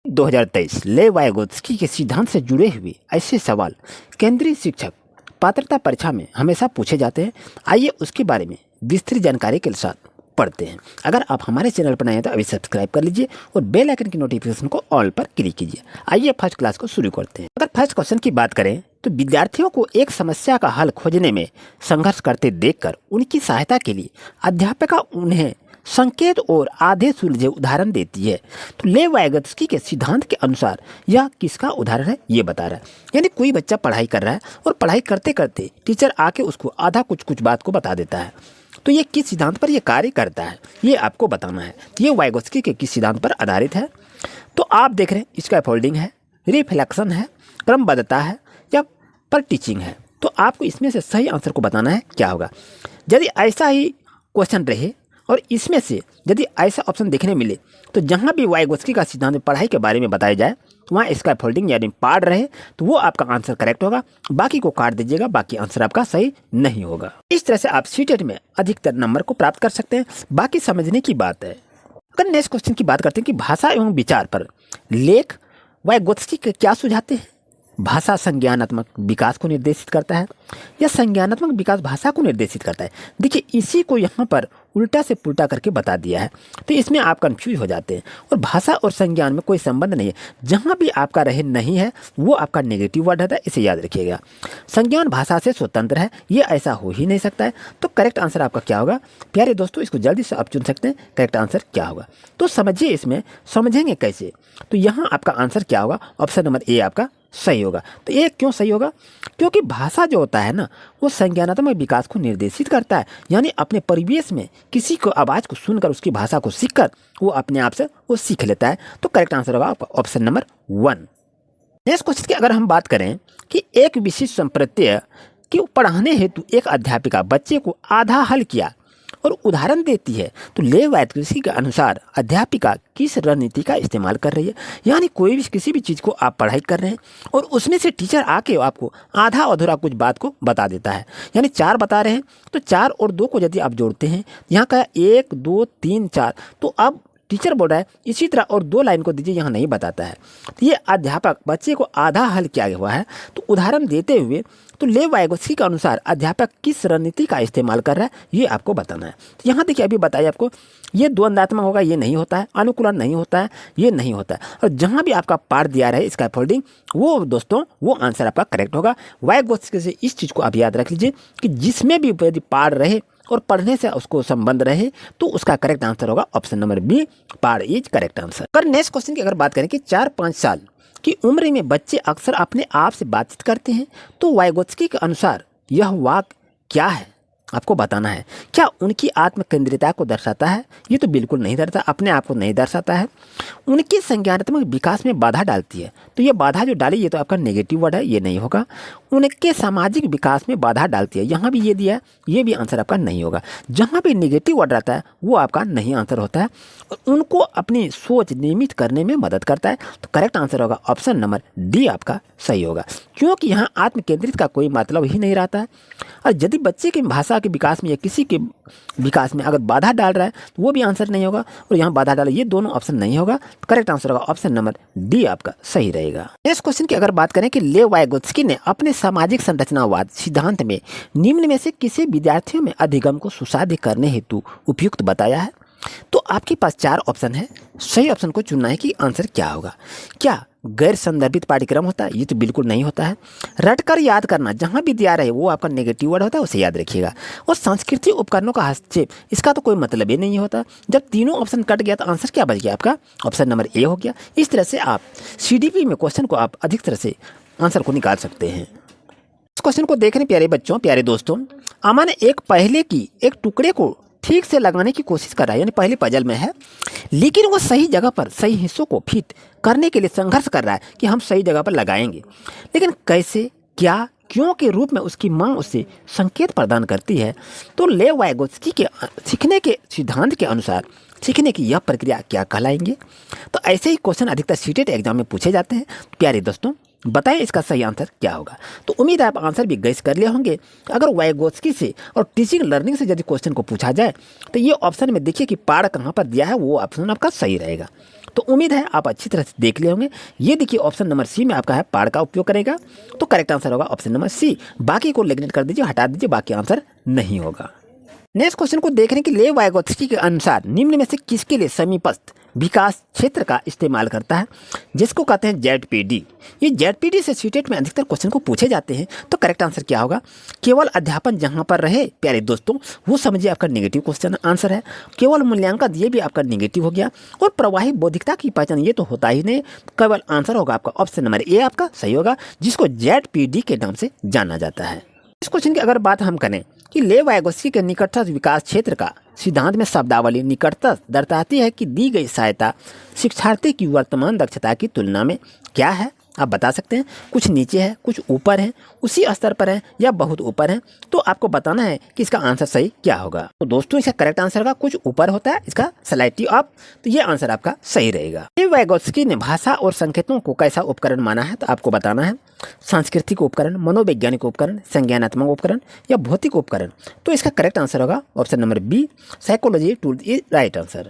2023 ले वाइगोत्स्की के सिद्धांत से जुड़े हुए ऐसे सवाल केंद्रीय शिक्षक पात्रता परीक्षा में हमेशा पूछे जाते हैं। आइए उसके बारे में विस्तृत जानकारी के साथ पढ़ते हैं। अगर आप हमारे चैनल पर नए हैं तो अभी सब्सक्राइब कर लीजिए और बेल आइकन की नोटिफिकेशन को ऑल पर क्लिक कीजिए। आइए फर्स्ट क्लास को शुरू करते हैं। अगर फर्स्ट क्वेश्चन की बात करें तो विद्यार्थियों को एक समस्या का हल खोजने में संघर्ष करते देखकर उनकी सहायता के लिए अध्यापिका उन्हें संकेत और आधे सुलझे उदाहरण देती है। तो ले वाइगोत्स्की के सिद्धांत के अनुसार यह किसका उदाहरण है ये बता रहा है। यानी कोई बच्चा पढ़ाई कर रहा है और पढ़ाई करते करते टीचर आके उसको आधा कुछ बात को बता देता है। तो ये किस सिद्धांत पर ये कार्य करता है ये आपको बताना है। ये वाइगोत्स्की के किस सिद्धांत पर आधारित है। तो आप देख रहे हैं इसका फोल्डिंग है, रिफ्लेक्शन है, क्रमबद्धता है या पर टीचिंग है। तो आपको इसमें से सही आंसर को बताना है क्या होगा। यदि ऐसा ही क्वेश्चन रहे और इसमें से यदि ऐसा ऑप्शन देखने मिले तो जहाँ भी वाइगोत्स्की का सिद्धांत पढ़ाई के बारे में बताया जाए तो वहाँ इसका फोल्डिंग यानी पार्ट रहे तो वो आपका आंसर करेक्ट होगा। बाकी को काट दीजिएगा, बाकी आंसर आपका सही नहीं होगा। इस तरह से आप सीटेट में अधिकतर नंबर को प्राप्त कर सकते हैं। बाकी समझने की बात है। अगर नेक्स्ट क्वेश्चन की बात करते हैं कि भाषा एवं विचार पर लेख वाइगोत्स्की के क्या सुझाते हैं। भाषा संज्ञानात्मक विकास को निर्देशित करता है या संज्ञानात्मक विकास भाषा को निर्देशित करता है। देखिए इसी को यहाँ पर उल्टा से पुल्टा करके बता दिया है तो इसमें आप कंफ्यूज हो जाते हैं। और भाषा और संज्ञान में कोई संबंध नहीं है। जहाँ भी आपका रहे नहीं है वो आपका नेगेटिव वर्ड होता है, इसे याद रखिएगा। संज्ञान भाषा से स्वतंत्र है, ये ऐसा हो ही नहीं सकता है। तो करेक्ट आंसर आपका क्या होगा प्यारे दोस्तों, इसको जल्दी से आप चुन सकते हैं। करेक्ट आंसर क्या होगा तो समझिए, इसमें समझेंगे कैसे। तो यहाँ आपका आंसर क्या होगा, ऑप्शन नंबर ए आपका सही होगा। तो ये क्यों सही होगा, क्योंकि भाषा जो होता है ना वो संज्ञानात्मक विकास को निर्देशित करता है। यानी अपने परिवेश में किसी को आवाज़ को सुनकर उसकी भाषा को सीखकर वो अपने आप से वो सीख लेता है। तो करेक्ट आंसर होगा आपका ऑप्शन नंबर 1। नेक्स्ट क्वेश्चन की अगर हम बात करें कि एक विशिष्ट संप्रत्यय कि पढ़ाने हेतु एक अध्यापिका बच्चे को आधा हल किया और उदाहरण देती है तो ले वाइगोत्स्की के अनुसार अध्यापिका किस रणनीति का इस्तेमाल कर रही है। यानी कोई भी किसी भी चीज़ को आप पढ़ाई कर रहे हैं और उसमें से टीचर आके आपको आधा अधूरा कुछ बात को बता देता है। यानी 4 बता रहे हैं तो 4 और 2 को यदि आप जोड़ते हैं, यहाँ का 1 2 3 4, तो अब टीचर बोल रहा है इसी तरह और 2 लाइन को दीजिए, यहाँ नहीं बताता है। तो ये अध्यापक बच्चे को आधा हल किया हुआ है तो उदाहरण देते हुए तो ले वाइगोत्स्की के अनुसार अध्यापक किस रणनीति का इस्तेमाल कर रहा है ये आपको बताना है। तो यहाँ देखिए अभी बताइए आपको, ये द्वंद्वात्मक होगा, ये नहीं होता है, अनुकूलन नहीं होता है, ये नहीं होता है। और जहाँ भी आपका पार्ट दिया रहे इसका फोल्डिंग वो दोस्तों वो आंसर आपका करेक्ट होगा। वाइगोत्स्की से इस चीज़ को आप याद रख लीजिए कि जिसमें भी यदि पार्ट रहे और पढ़ने से उसको संबंध रहे तो उसका करेक्ट आंसर होगा option number B, part is correct answer. पर नेक्स्ट क्वेश्चन की अगर बात करें कि 4-5 साल की उम्र में बच्चे अक्सर अपने आप से बातचीत करते हैं तो वाइगोत्स्की के अनुसार यह वाक्य क्या है आपको बताना है। क्या उनकी आत्म केंद्रिता को दर्शाता है, ये तो बिल्कुल नहीं दर्शाता, अपने आप को नहीं दर्शाता है। उनके संज्ञानात्मक विकास में बाधा डालती है, तो ये बाधा जो डाली ये तो आपका नेगेटिव वर्ड है, ये नहीं होगा। उनके सामाजिक विकास में बाधा डालती है, यहाँ भी ये दिया है, ये भी आंसर आपका नहीं होगा। जहाँ भी नेगेटिव वर्ड रहता है वो आपका नहीं आंसर होता है। और उनको अपनी सोच नियमित करने में मदद करता है। तो करेक्ट आंसर होगा ऑप्शन नंबर डी आपका सही होगा, क्योंकि यहाँ आत्म केंद्रित का कोई मतलब ही नहीं रहता है। और यदि बच्चे की भाषा के विकास में या किसी के विकास में अगर बाधा डाल रहा है तो वो भी आंसर नहीं होगा। और यहाँ बाधा डाले ये दोनों ऑप्शन नहीं होगा। तो करेक्ट आंसर होगा ऑप्शन नंबर डी आपका सही रहेगा। नेक्स्ट क्वेश्चन की अगर बात करें कि ले वाइगोत्स्की ने अपने सामाजिक संरचनावाद सिद्धांत में निम्न में से किसी विद्यार्थियों में अधिगम को सुसाध्य करने हेतु उपयुक्त बताया है। तो आपके पास 4 ऑप्शन है, सही ऑप्शन को चुनना है कि आंसर क्या होगा। क्या गैर संदर्भित पाठ्यक्रम होता है, ये तो बिल्कुल नहीं होता है। रटकर याद करना, जहाँ भी दिया रहे वो आपका नेगेटिव वर्ड होता है, उसे याद रखिएगा। और सांस्कृतिक उपकरणों का हस्तक्षेप, इसका तो कोई मतलब ही नहीं होता। जब तीनों ऑप्शन कट गया तो आंसर क्या बच गया आपका ऑप्शन नंबर ए हो गया। इस तरह से आप CDP में क्वेश्चन को आप अधिक तरह से आंसर को निकाल सकते हैं। इस क्वेश्चन को देख रहे प्यारे बच्चों, प्यारे दोस्तों, अमन एक पहले की एक टुकड़े को ठीक से लगाने की कोशिश कर रहा है, यानी पहले पजल में है, लेकिन वो सही जगह पर सही हिस्सों को फिट करने के लिए संघर्ष कर रहा है कि हम सही जगह पर लगाएंगे, लेकिन कैसे, क्या, क्यों के रूप में उसकी माँ उसे संकेत प्रदान करती है। तो ले वाइगोत्स्की के सीखने के सिद्धांत के अनुसार सीखने की यह प्रक्रिया क्या कहलाएंगे। तो ऐसे ही क्वेश्चन अधिकतर सीटेट एग्जाम में पूछे जाते हैं। प्यारे दोस्तों बताएं इसका सही आंसर क्या होगा। तो उम्मीद है आप आंसर भी गेस कर लिए होंगे। अगर वाइगोत्स्की से और टीचिंग लर्निंग से यदि क्वेश्चन को पूछा जाए तो ये ऑप्शन में देखिए कि पार्ट कहाँ पर दिया है, वो ऑप्शन आपका सही रहेगा। तो उम्मीद है आप अच्छी तरह से देख लिए होंगे। ये देखिए ऑप्शन नंबर सी में आपका है पाड़ का उपयोग करेगा, तो करेक्ट आंसर होगा ऑप्शन नंबर सी। बाकी को नेग्लेक्ट कर दीजिए, हटा दीजिए, बाकी आंसर नहीं होगा। नेक्स्ट क्वेश्चन को देखने के लिए वाइगोत्स्की के अनुसार निम्न में से किसके लिए समीपस्थ विकास क्षेत्र का इस्तेमाल करता है, जिसको कहते हैं ZPD। ये ZPD से सीटेट में अधिकतर क्वेश्चन को पूछे जाते हैं। तो करेक्ट आंसर क्या होगा? केवल अध्यापन जहां पर रहे प्यारे दोस्तों, वो समझिए आपका नेगेटिव क्वेश्चन आंसर है। केवल मूल्यांकन, ये भी आपका नेगेटिव हो गया। और प्रवाही बौद्धिकता की पहचान, ये तो होता ही नहीं। केवल आंसर होगा आपका ऑप्शन नंबर ए आपका सही होगा, जिसको ZPD के नाम से जाना जाता है। इस क्वेश्चन की अगर बात हम करें कि लेव वाइगोत्स्की के निकटस्थ विकास क्षेत्र का सिद्धांत में शब्दावली निकटतम दर्शाती है कि दी गई सहायता शिक्षार्थी की वर्तमान दक्षता की तुलना में क्या है? आप बता सकते हैं। कुछ नीचे है, कुछ ऊपर है, उसी स्तर पर है या बहुत ऊपर है। तो आपको बताना है कि इसका आंसर सही क्या होगा। तो दोस्तों इसका करेक्ट आंसर का कुछ ऊपर होता है, इसका स्लाइटली अप, तो ये आंसर आपका सही रहेगा। लेव वाइगोत्स्की ने भाषा और संकेतों को कैसा उपकरण माना है? तो आपको बताना है सांस्कृतिक उपकरण, मनोवैज्ञानिक उपकरण, संज्ञानात्मक उपकरण या भौतिक उपकरण। तो इसका करेक्ट आंसर होगा option number B, psychology tool is right answer.